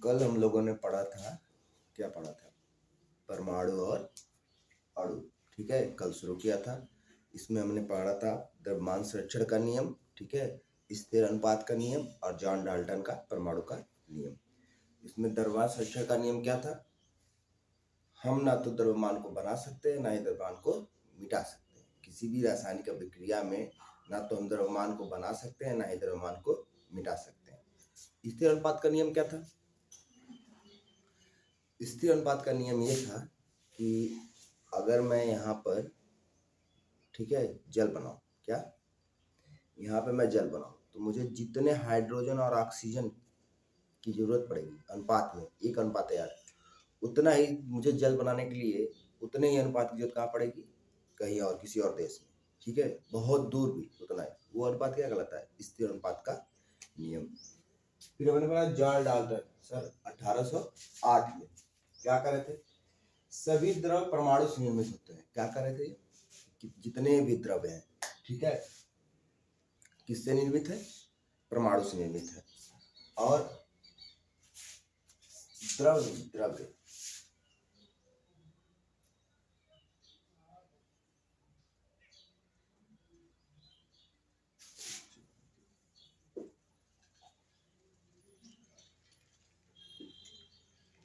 कल हम लोगों ने पढ़ा था, क्या पढ़ा था? परमाणु और अणु। ठीक है, कल शुरू किया था। इसमें हमने पढ़ा था द्रव्यमान संरक्षण का नियम, ठीक है, स्थिर अनुपात का नियम और जॉन डाल्टन का परमाणु का नियम। इसमें द्रव्यमान संरक्षण का नियम क्या था? हम ना तो द्रव्यमान को बना सकते हैं, ना ही द्रव्यमान को मिटा सकते हैं। किसी भी रासायनिक अभिक्रिया में ना तो हम द्रव्यमान को बना सकते हैं, ना ही द्रव्यमान को मिटा सकते हैं। स्थिर अनुपात का नियम क्या था? स्थिर अनुपात का नियम ये था कि अगर मैं यहाँ पर, ठीक है, जल बनाऊं, क्या यहाँ पे मैं जल बनाऊं, तो मुझे जितने हाइड्रोजन और ऑक्सीजन की जरूरत पड़ेगी अनुपात में, एक अनुपात यार, उतना ही मुझे जल बनाने के लिए उतने ही अनुपात की जरूरत कहाँ पड़ेगी? कहीं और, किसी और देश में, ठीक है, बहुत दूर भी उतना ही। वो अनुपात क्या कहलाता है? स्थिर अनुपात का नियम। फिर हमने पढ़ा जॉन डाल्टन सर 1808 में क्या कर रहे थे? सभी द्रव परमाणु से निर्मित होते हैं। क्या कर रहे थे? कि जितने भी द्रव हैं, ठीक है, किससे निर्मित है? परमाणु से निर्मित है। और द्रव्य द्रव्य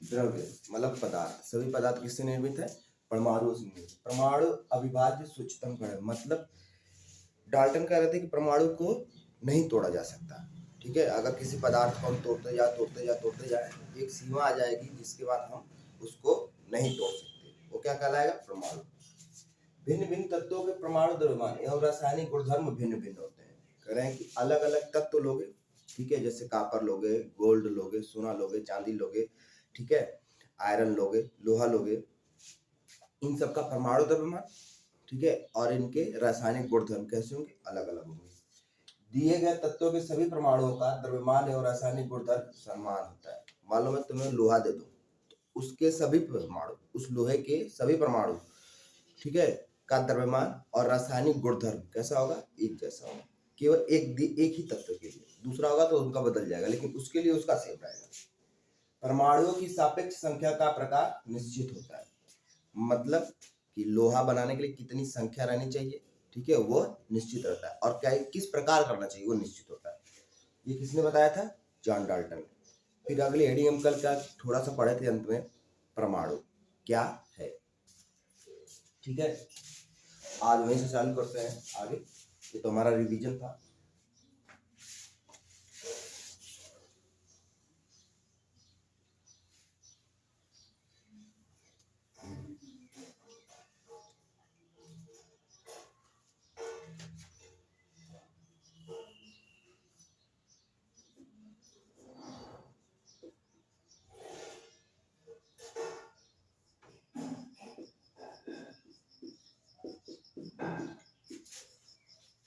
द्रव्य मतलब पदार्थ, सभी पदार्थ किससे निर्मित है? परमाणु से निर्मित। परमाणु अविभाज्य सूक्ष्मतम कण, मतलब डाल्टन कह रहे थे कि परमाणु को नहीं तोड़ा जा सकता, ठीक है। अगर किसी पदार्थ को हम तोड़ते जाए एक सीमा आ जाएगी जिसके बाद हम उसको नहीं तोड़ सकते। वो क्या कहलाएगा? परमाणु। भिन्न भिन्न तत्वों के परमाणु द्रव्यमान एवं रासायनिक गुणधर्म भिन्न भिन्न होते हैं। कह रहे हैं कि अलग अलग तत्व लोगे, ठीक है, जैसे कापर लोगे, गोल्ड लोगे, सोना लोगे, चांदी लोगे, ठीक है, आयरन लोगे, लोहा लोगे, इन सब का परमाणु द्रव्यमान, ठीक है, और इनके रासायनिक गुणधर्म कैसे होंगे? अलग अलग होंगे। दिए गए तत्वों के सभी परमाणुओं का द्रव्यमान एवं रासायनिक गुणधर्म समान होता है। मान लो मैं तुम्हें लोहा दे दूं, तो उसके सभी परमाणु, उस लोहे के सभी परमाणु, ठीक है, का द्रव्यमान और रासायनिक गुणधर्म कैसा होगा? एक जैसा होगा। केवल एक ही तत्व के लिए, दूसरा होगा तो उनका बदल जाएगा, लेकिन उसके लिए उसका सेम रहेगा। परमाणुओं की सापेक्ष संख्या का प्रकार निश्चित होता है, मतलब कि लोहा बनाने के लिए कितनी संख्या रहनी चाहिए, ठीक है, वो निश्चित रहता है। और क्या किस प्रकार करना चाहिए वो निश्चित होता है। ये किसने बताया था? जॉन डाल्टन ने। फिर अगली हेडिंग हम कल का थोड़ा सा पढ़े थे अंत में, परमाणु क्या है, ठीक है। आज वहीं से चालू करते हैं आगे। ये तो हमारा रिवीजन था।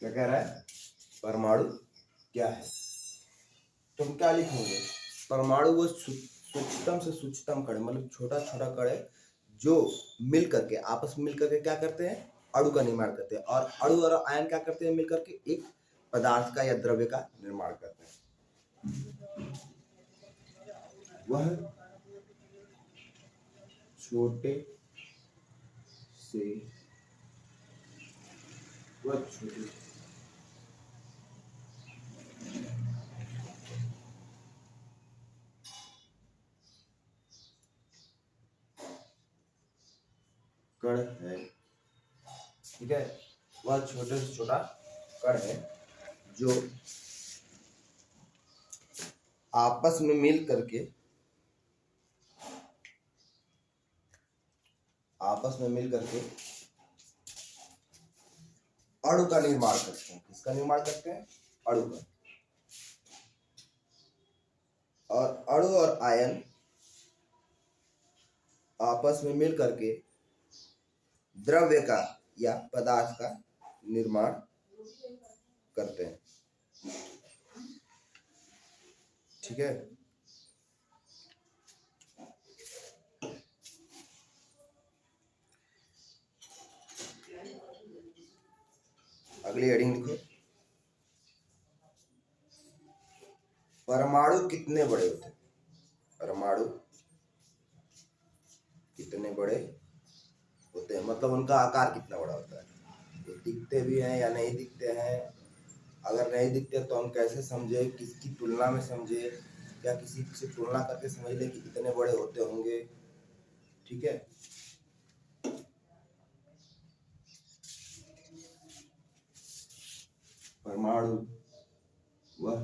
क्या कह रहा है? परमाणु क्या है? तुम क्या लिखोगे? परमाणु वो सूक्ष्मतम से सूक्ष्मतम कण, मतलब छोटा छोटा कण है जो मिल करके, आपस में मिल करके क्या करते हैं? अणु का निर्माण करते हैं। और अणु और आयन क्या करते हैं? मिल करके एक पदार्थ का या द्रव्य का निर्माण करते हैं। वह छोटे से छोटे कण है, ठीक है, वह छोटे से छोटा कण है जो आपस में मिल करके अणु का निर्माण करते हैं। किसका निर्माण करते हैं? अणु का। और अणु और आयन आपस में मिल करके द्रव्य का या पदार्थ का निर्माण करते हैं, ठीक है। अगली हेडिंग लिखो, परमाणु कितने बड़े होते हैं? परमाणु कितने बड़े होते हैं, मतलब उनका आकार कितना बड़ा होता है, वो दिखते भी हैं या नहीं दिखते हैं। अगर नहीं दिखते तो हम कैसे समझे, किसकी तुलना में समझे, क्या किसी से तुलना करके समझ ले कि इतने बड़े होते होंगे। ठीक है, परमाणु वह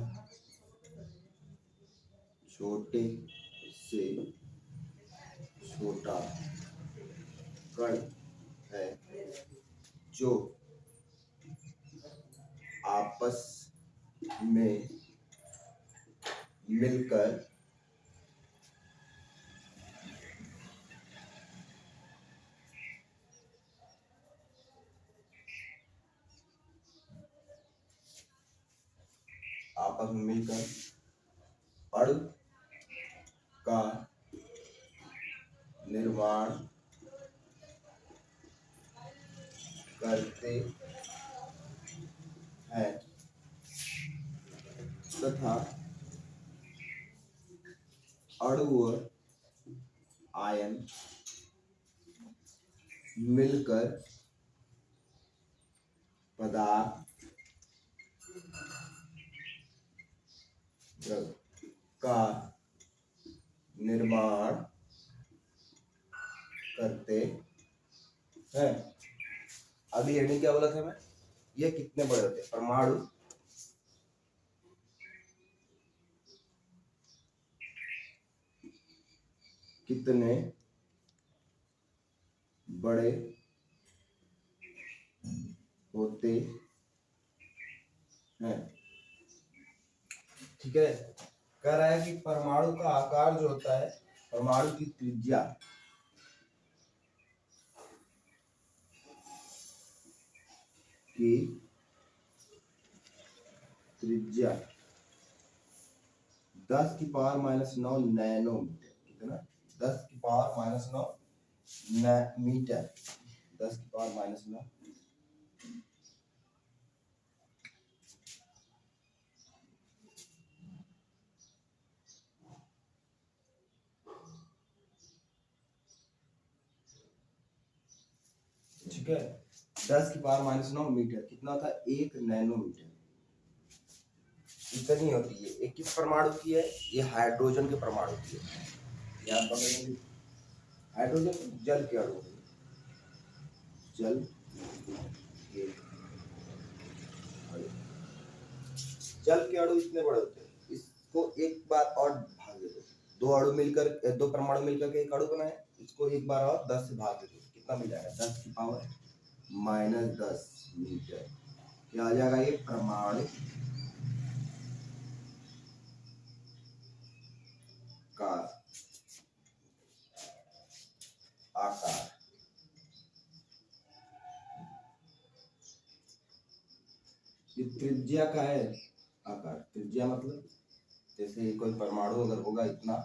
छोटे से छोटा कण है जो आपस में मिलकर अणु का निर्माण करते हैं तथा अणु आयन मिलकर पदार्थ का निर्माण करते हैं। अभी हेडिंग क्या बोला था मैं, ये कितने बड़े होते हैं, परमाणु कितने बड़े होते हैं। ठीक है, कह रहा है कि परमाणु का आकार जो होता है, परमाणु की त्रिज्या की त्रिज्या 10⁻⁹ नैनोमीटर, कितना, 10⁻⁹ मीटर, 10⁻⁹। ठीक है, 10⁻⁹ मीटर कितना होता है, 1 नैनोमीटर, इतनी होती है। ये किस परमाणु की है, ये हाइड्रोजन के परमाणु की है। यहाँ बगल में हाइड्रोजन जल के अणु, जल के अणु, जल के अणु इतने बड़े होते हैं। इसको एक बार और भाग दे दो, दो परमाणु मिलकर के एक अणु बनाए, इसको एक बार और 10 से भाग दे दो, कितना मिल जाएगा, 10⁻⁻10 मीटर। क्या आ जाएगा, ये परमाणु का आकार। ये त्रिज्या का है आकार, त्रिज्या मतलब जैसे कोई परमाणु अगर होगा इतना,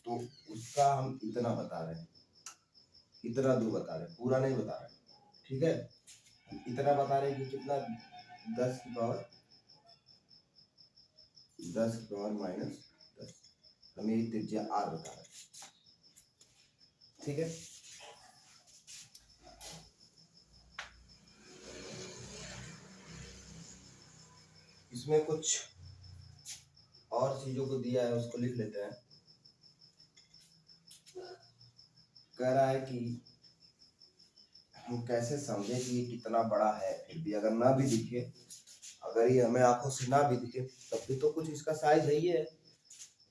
तो उसका हम इतना बता रहे हैं, इतना दूर बता रहे हैं, पूरा नहीं बता रहे। ठीक है, इतना बता रहे हैं कि कितना, 10⁻⁻10, हमें ये त्रिज्या आर बता रहे हैं। ठीक है, इसमें कुछ और चीजों को दिया है, उसको लिख लेते हैं। कह रहा है कि हम कैसे समझे कि ये कितना बड़ा है, फिर भी अगर ना भी दिखे, अगर ये हमें आंखों से ना भी दिखे, तब भी तो कुछ इसका साइज है ही है।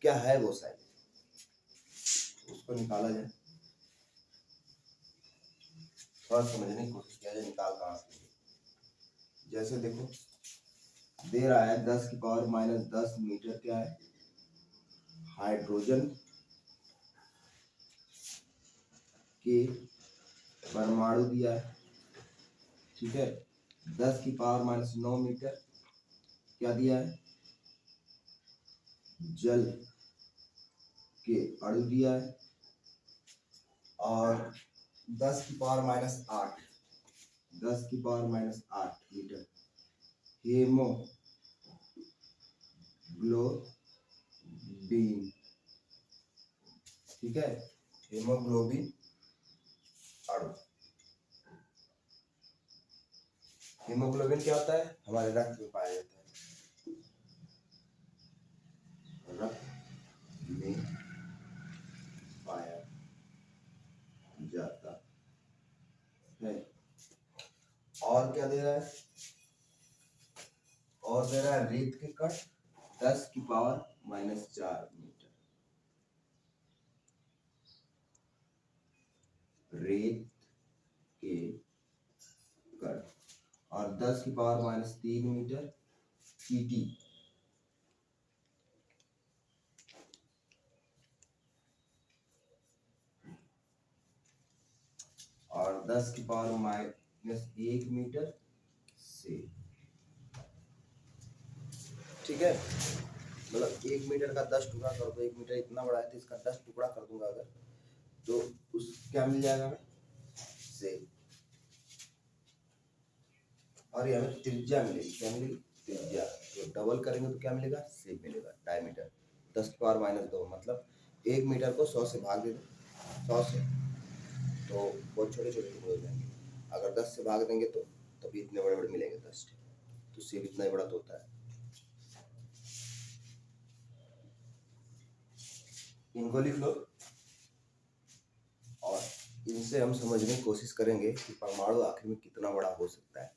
क्या है वो साइज, उसको निकाला जाए, थोड़ा समझने की कोशिश किया जाए, निकाल कहाँ से। जैसे देखो, दे रहा है 10⁻⁻10 मीटर, क्या है, हाइड्रोजन के परमाणु दिया है। ठीक है, 10⁻⁹ मीटर क्या दिया है, जल के अणु दिया है। और 10⁻⁸, 10⁻⁸ मीटर हीमोग्लोबिन ठीक है, हीमोग्लोबिन अणु। हीमोग्लोबिन क्या होता है? हमारे रक्त में पाया जाता है, रक्त में पाया जाता है। और क्या दे रहा है? और दे रहा है रेत के कण 10⁻⁻⁴ मीटर। रेत के कण और 10⁻³ मीटर चीटी। और 10⁻⁻⁴ मीटर से, ठीक है, मतलब 1 मीटर का 10 टुकड़ा कर दो, 1 मीटर इतना बड़ा है तो इसका 10 टुकड़ा कर दूंगा अगर, तो उस क्या मिल जाएगा हमें? सेब। और ये हमें त्रिज्या मिलेगी, क्या मिलेगी? त्रिज्या। तो डबल करेंगे तो क्या मिलेगा? सेब मिलेगा। डायमीटर 10⁻⁻² मतलब 1 मीटर को 100 से भाग दे दो, 100 से, तो बहुत छोटे छोटे टुकड़े हो जाएंगे। अगर 10 से भाग देंगे तो तभी इतने बड़े बड़े मिलेंगे 10। तो सेब इतना ही बड़ा तो होता है। इनको लिख लो और इनसे हम समझने की कोशिश करेंगे कि परमाणु आखिर में कितना बड़ा हो सकता है।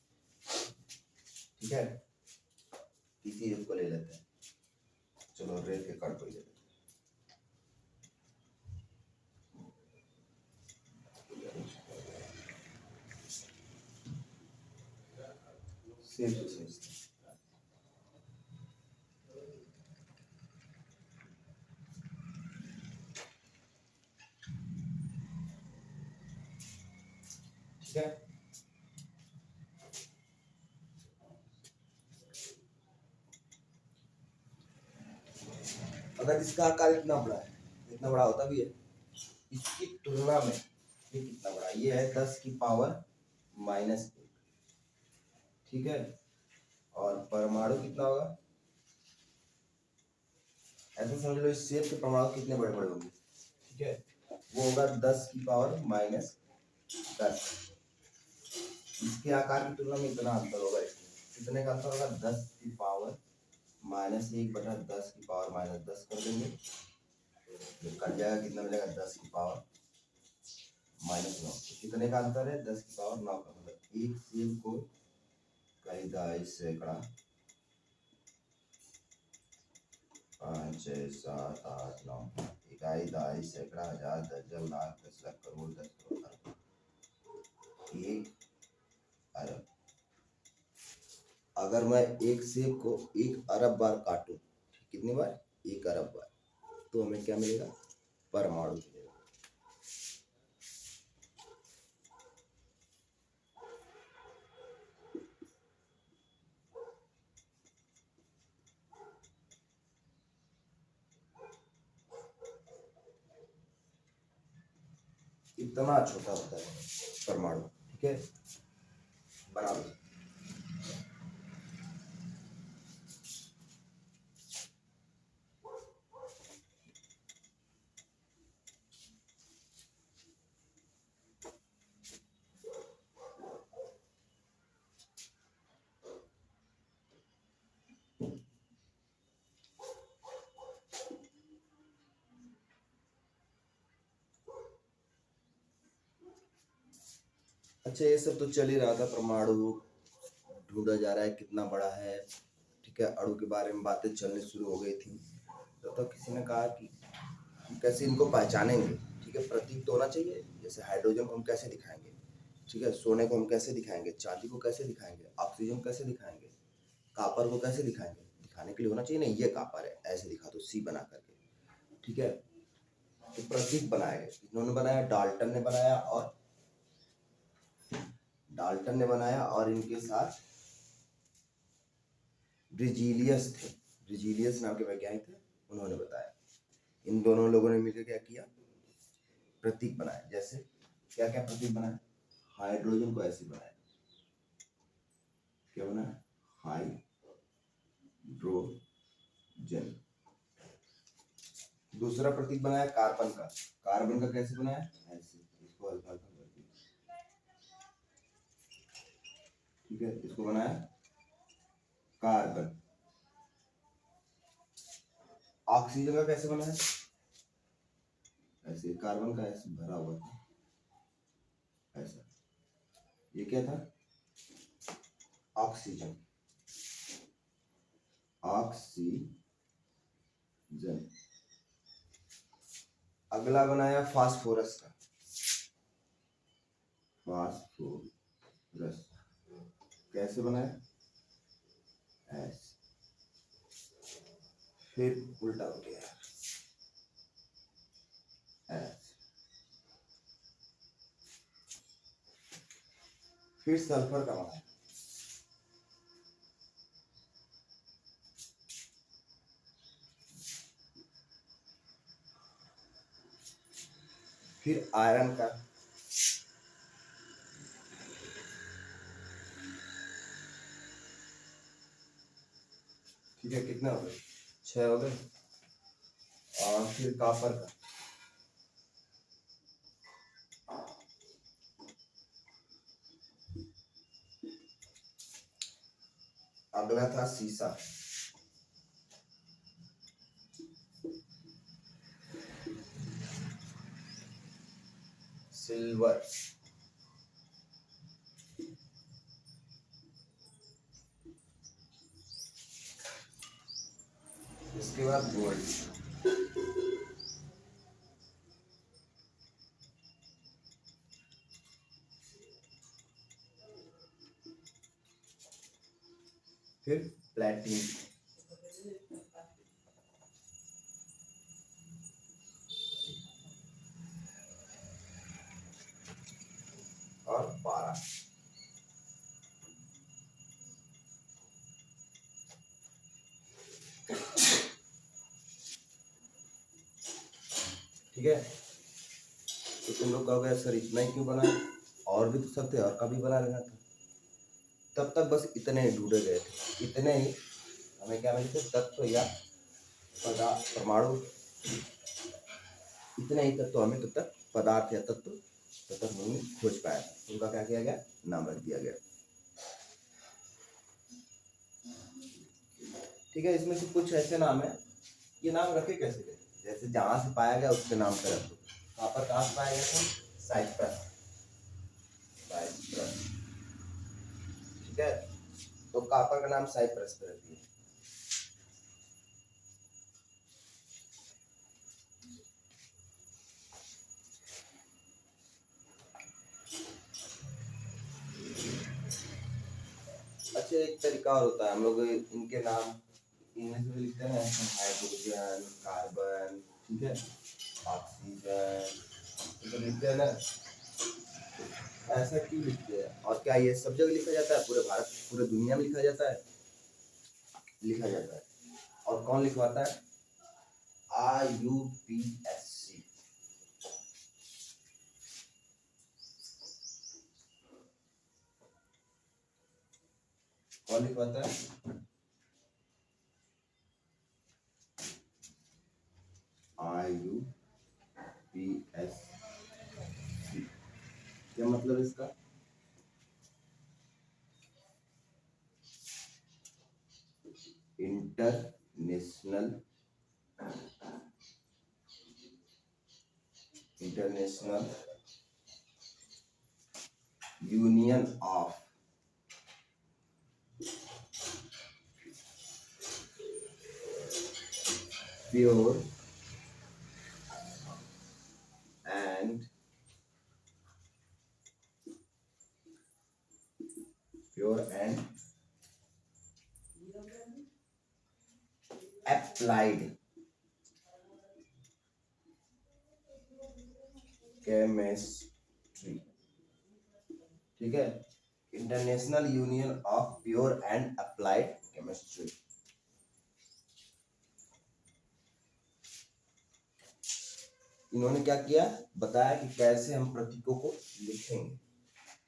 ठीक है, इसी को ले लेते हैं। चलो रेत के कण को ले लेते हैं। सेब से समझते हैं। ठीक है, अगर इसका आकार इतना बड़ा है, इतना बड़ा होता भी है, इसकी तुलना में ये कितना बड़ा? ये है 10⁻⁻⁻⁴। ठीक है, और परमाणु कितना होगा? ऐसे समझ लो इस सेब के परमाणु कितने बड़े बड़े होंगे। ठीक है, वो होगा 10⁻⁻⁻⁻। इसके आकार की तुलना में इतना अंतर होगा। इसमें कितने का अंतर होगा? 10⁻⁻⁻10 कर देंगे तो कट जाएगा, कितना मिलेगा? 10⁻⁹ कितने का अंतर है? 10⁻⁹ का। मतलब एक सेब को कई दहाई सैकड़ा 5 6 7 8 9 इकाई दहाई सैकड़ा हजार दर्जन लाख 10 लाख करोड़ 10 करोड़ अरब 1 अरब। अगर मैं एक सेब को 1 अरब बार काटूं, कितनी बार? 1 अरब बार, तो हमें क्या मिलेगा? परमाणु मिलेगा। इतना छोटा होता है परमाणु। ठीक है, बराबर। अच्छा, ये सब तो चल ही रहा था, परमाणु ढूंढा जा रहा है कितना बड़ा है। ठीक है, अणु के बारे में बातें चलनी शुरू हो गई थी। तो किसी ने कहा कि हम कैसे इनको पहचानेंगे। ठीक है, प्रतीक तो होना चाहिए। जैसे हाइड्रोजन को हम कैसे दिखाएंगे? ठीक है, सोने को हम कैसे दिखाएंगे? चांदी को कैसे दिखाएंगे? ऑक्सीजन को कैसे दिखाएंगे? कापर को कैसे दिखाएंगे? दिखाने के लिए होना चाहिए ना, ये कापर है, ऐसे दिखा दो सी बना करके। ठीक है, तो प्रतीक बनाए गए। इन्होंने बनाया, डाल्टन ने बनाया और इनके साथ ब्रिजीलियस थे। ब्रिजीलियस नाम के वैज्ञानिक थे, उन्होंने बताया। इन दोनों लोगों ने मिलकर क्या किया? प्रतीक बनाया। जैसे क्या क्या प्रतीक बनाया? हाइड्रोजन को ऐसे बनाया, क्या बनाया? हाइड्रोजन। दूसरा प्रतीक बनाया कार्बन का। कार्बन का कैसे बनाया, ऐसे, इसको हल्का हल्का कर दिया, ठीक है, इसको बनाया कार्बन। ऑक्सीजन का कैसे बनाया, ऐसे, कार्बन का ऐसे भरा हुआ था, ऐसा, ये क्या था, ऑक्सीजन, ऑक्सीजन। अगला बनाया फास्फोरस का, फास्फोरस कैसे बनाया, ऐसे, फिर उल्टा हो गया, ऐसे, फिर सल्फर का बनाया, फिर आयरन का, ठीक है, कितने हो गए, 6 हो गए। और फिर कॉपर का, अगला था सीसा, सिल्वर, इसके बाद गोल्ड, फिर प्लेटिनम, और पारा। ठीक है, तो तुम लोग कहोगे सर इतना ही क्यों बनाया, और भी तो सब थे, और का भी बना लेना था। तब तक बस इतने ही ढूंढे गए थे, इतने ही हमें क्या मिले थे, तत्व या पदार्थ, परमाणु, इतने ही तत्व हमें तब तक, पदार्थ या तत्व तब तक हमने खोज पाया था, उनका क्या किया गया, नाम रख दिया गया। ठीक है, इसमें से कुछ ऐसे नाम है, ये नाम रखे कैसे गए, जैसे जहां से पाया गया उसके नाम पर रख दो। कहाँ पर, कहाँ से पाया गया था, साइप्रस, साइप्रस, ठीक है, तो कॉपर का नाम साइप्रस पे रख दिया। अच्छा, एक तरीका और होता है, हम लोग इनके नाम इंग्लिश में लिखते हैं ना, हाइड्रोजन, कार्बन, ठीक है, ऑक्सीजन, ये सब लिखते हैं ना, ऐसा क्यों लिखते हैं, और क्या ये सब जगह लिखा जाता है, पूरे भारत, पूरे दुनिया में लिखा जाता है, लिखा जाता है, और कौन लिखवाता है, IUPAC, कौन लिखवाता है, IUPAC, क्या मतलब इसका, international union of pure and applied chemistry, ठीक है, international union of pure and applied chemistry. इन्होंने क्या किया, बताया कि कैसे हम प्रतीकों को लिखेंगे,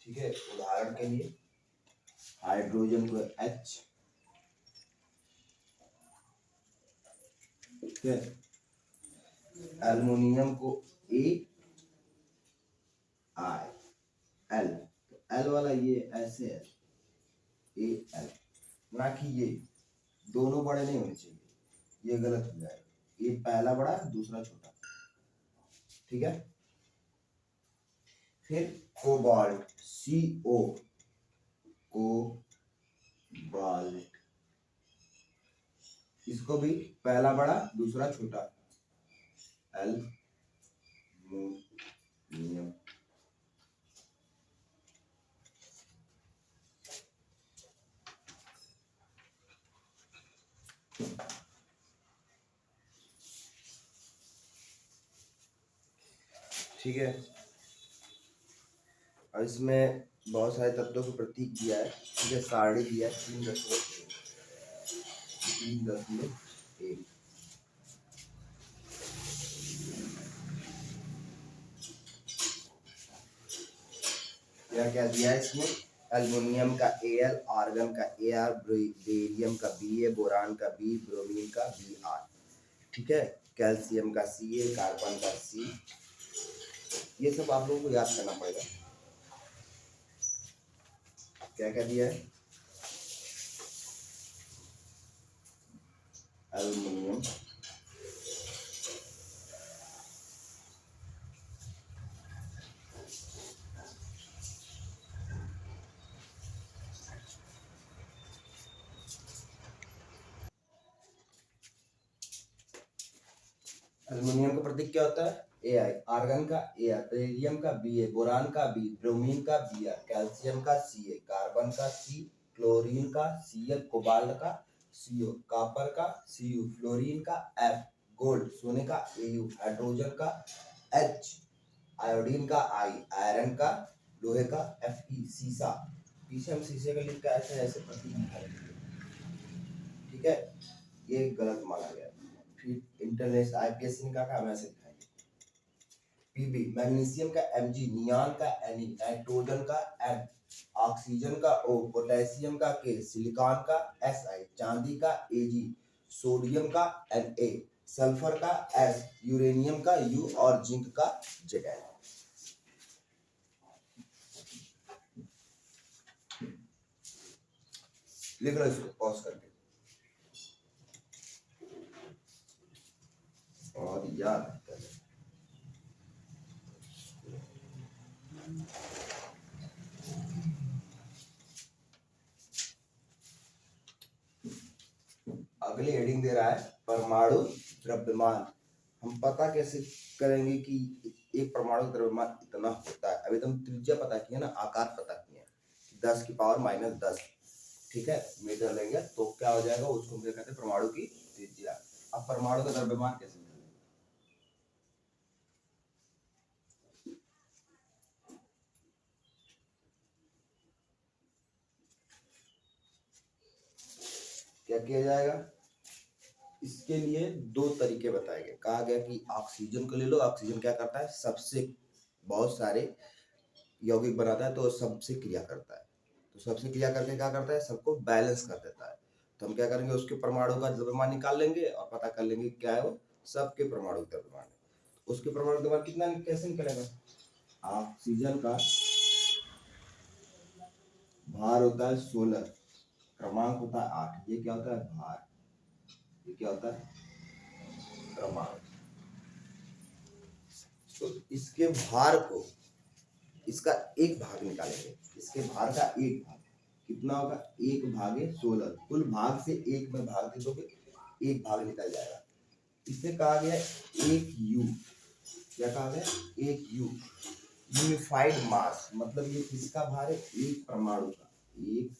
ठीक है, उदाहरण के लिए हाइड्रोजन को H, ठीक है, एल्युमिनियम को ए आई एल, तो एल वाला ये ऐसे है ए एल, ना कि ये दोनों बड़े नहीं होने चाहिए, ये गलत हो जाएगा, ये पहला बड़ा दूसरा छोटा, ठीक है। फिर कोबाल्ट सी ओ, कोबाल्ट, इसको भी पहला बड़ा दूसरा छोटा, एल्युमिनियम। ठीक है, और इसमें बहुत सारे तत्वों को प्रतीक दिया है, ठीक है, सारणी दिया है 3.1। क्या क्या दिया है इसमें, एल्युमिनियम का Al, आर्गन का Ar, बेरियम का Ba, बोरान का B, ब्रोमीन का Br, ठीक है, कैल्शियम का Ca, कार्बन का C। ये सब आप लोगों को याद करना पड़ेगा। क्या क्या दिया है, एल्युमिनियम, एल्युमिनियम का प्रतीक क्या होता है Ai, आर्गन का Ar, बेरियम का Ba, बोरान का B, ब्रोमीन का Br, कैल्शियम का Ca, कार्बन का C, क्लोरीन का Cl, कोबाल्ट का Co, कॉपर का Cu, फ्लोरीन का F, गोल्ड सोने का Au, हाइड्रोजन का H, आयोडीन का I, आयरन का लोहे का Fe, सीसा, पीछे हम शीशे का लिख के ऐसे ऐसे प्रतीक निकालेंगे, ठीक है, ये गलत माना गया। फिर इंटरनेशनल आईपीएस ने कहा हम ऐसे लिखाएंगे, पीबी, मैग्नीशियम का Mg, नियान का Ne, नाइट्रोजन का N, ऑक्सीजन का O, पोटेशियम का K, सिलिकॉन का Si, चांदी का Ag, सोडियम का Na, सल्फर का S, यूरेनियम का U और जिंक का Zn। लिख लो इसको पॉज करके और याद कर। अगली हेडिंग दे रहा है परमाणु द्रव्यमान। हम पता कैसे करेंगे कि एक परमाणु द्रव्यमान इतना होता है, अभी तुम त्रिज्या पता किया ना, आकार पता किया 10⁻−10, ठीक है, मीटर लेंगे तो क्या हो जाएगा, उसको हम कहते हैं परमाणु की त्रिज्या। अब परमाणु का द्रव्यमान कैसे मिलेगा, क्या किया जाएगा, इसके लिए दो तरीके बताए गए। कहा गया कि ऑक्सीजन को ले लो, ऑक्सीजन क्या करता है, सबसे बहुत सारे यौगिक बनाता है, तो सबसे क्रिया करता है, तो सबसे क्रिया करके क्या करता है, सबको बैलेंस कर देता है। तो हम क्या करेंगे, उसके परमाणु का द्रव्यमान निकाल लेंगे और पता कर लेंगे क्या है वो, सबके परमाणु द्रव्यमान है। उसके परमाणु द्रव्यमान कितना कैसे निकलेगा, ऑक्सीजन का भार होता है 16, क्रमांक होता है 8, ये क्या होता है भार, ये क्या होता है क्रमांक। तो इसके भार को, इसका एक भाग निकालेंगे, इसके भार का एक भाग कितना होगा, 1/16, कुल भाग से एक में भाग दे दोगे, एक भाग निकल जाएगा। इसे कहा गया एक यू, क्या कहा गया एक यू, यूनिफाइड मास, मतलब ये किसका भार है, एक परमाणु का, एक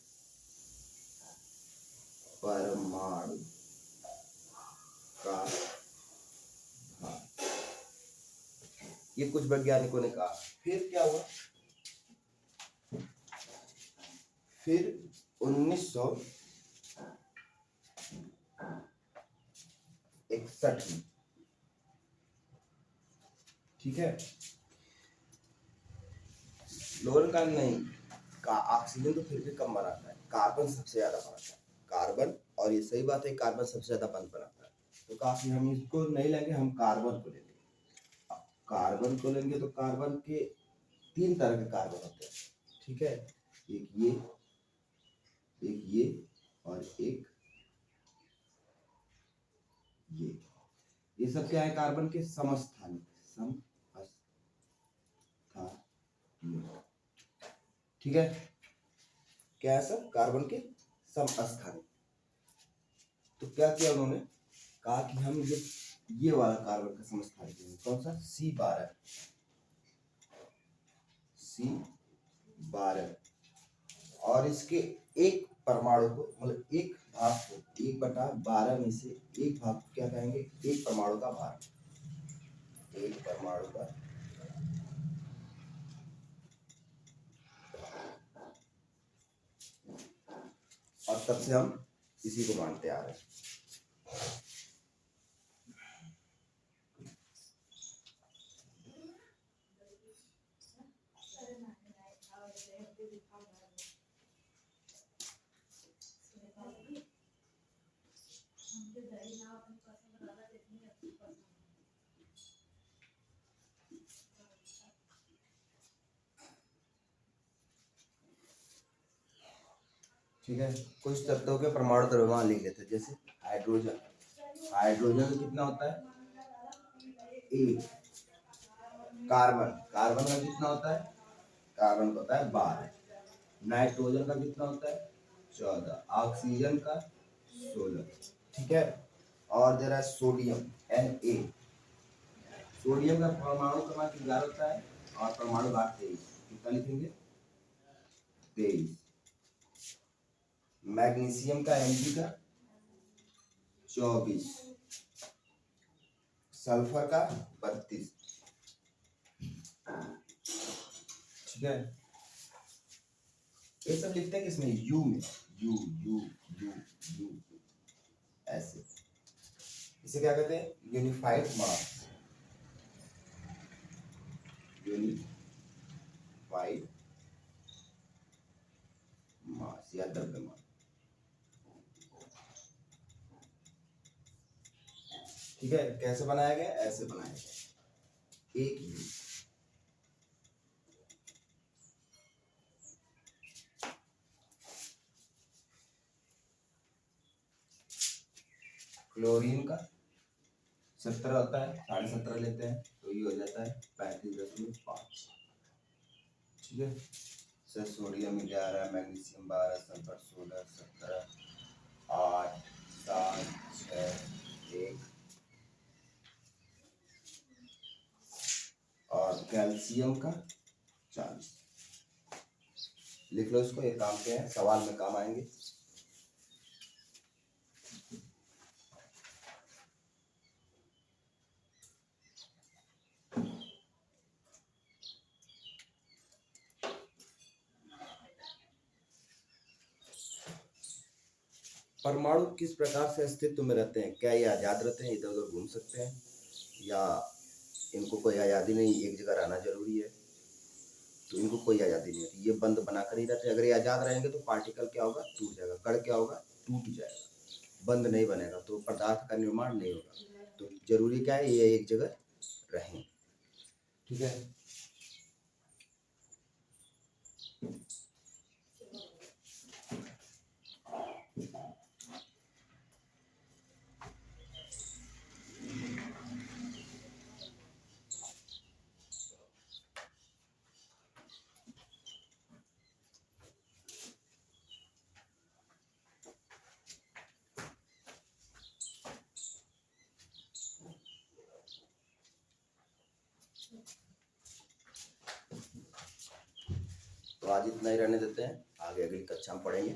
परमाणु का भार, ये कुछ वैज्ञानिकों ने कहा। फिर क्या हुआ, फिर 1961 में, ठीक है, फ्लोरीन का नहीं, का ऑक्सीजन तो फिर भी कम बनाता है, कार्बन सबसे ज्यादा बनाता है, कार्बन, और ये सही बात है कार्बन सबसे ज्यादा बंद बनाता है, तो काफी हम इसको नहीं लेंगे, हम कार्बन को लेंगे, कार्बन को लेंगे तो कार्बन के 3 तरह के कार्बन होते हैं, ठीक है, एक ये और एक ये सब क्या है, कार्बन के समस्थानिक, ठीक है, क्या है सर, कार्बन के समस्थानिक। तो क्या किया उन्होंने, कहा कि हम ये वाला कार्बन का समस्थानिक लेंगे, कौन सा, C12 और इसके एक परमाणु को, मतलब एक भाग को 1/12 में से एक भाग को क्या कहेंगे, एक परमाणु का भार, एक परमाणु का, और तब से हम इसी को मानते आ रहे हैं। ठीक है, कुछ तत्वों के परमाणु द्रव्यमान लिख लेते हैं, जैसे हाइड्रोजन, हाइड्रोजन कितना होता है, 1, कार्बन, कार्बन का कितना होता है, कार्बन का होता है 12, नाइट्रोजन का कितना होता है 14, ऑक्सीजन का 16, ठीक है, और दे रहा है सोडियम Na, सोडियम का परमाणु क्रमांक 11 होता है और परमाणु भार 23, कितना लिखेंगे 23, मैग्नीशियम का Mg का 24, सल्फर का 32, ठीक है, ये सब लिखते हैं किसमें, यू में, यू यू यू यू ऐसे, इसे क्या कहते हैं, यूनिफाइड मास, यूनिफाइड मास या द्रव्यमान, ठीक है, कैसे बनाया गया, ऐसे बनाया गया, एक यू, क्लोरीन का 17 होता है, 17.5 लेते हैं तो ये हो जाता है 35.5, ठीक है, सर सोडियम 11, मैग्नीशियम 12, सल्फर 16, 17, 8, 7, 6, 1 और कैल्शियम का 40, लिख लो इसको, ये काम के हैं, सवाल में काम आएंगे। परमाणु किस प्रकार से अस्तित्व में रहते हैं, क्या ये आजाद रहते हैं, इधर उधर घूम सकते हैं, या इनको कोई आज़ादी नहीं, एक जगह रहना जरूरी है, तो इनको कोई आज़ादी नहीं होती, ये बंद बनाकर ही रहते हैं, अगर ये आज़ाद रहेंगे तो पार्टिकल क्या होगा, टूट जाएगा, कण क्या होगा, टूट जाएगा, बंद नहीं बनेगा, तो पदार्थ का निर्माण नहीं होगा, तो जरूरी क्या है, ये एक जगह रहें, ठीक है। तो आज इतना ही रहने देते हैं, आगे अगली कक्षा में पढ़ेंगे।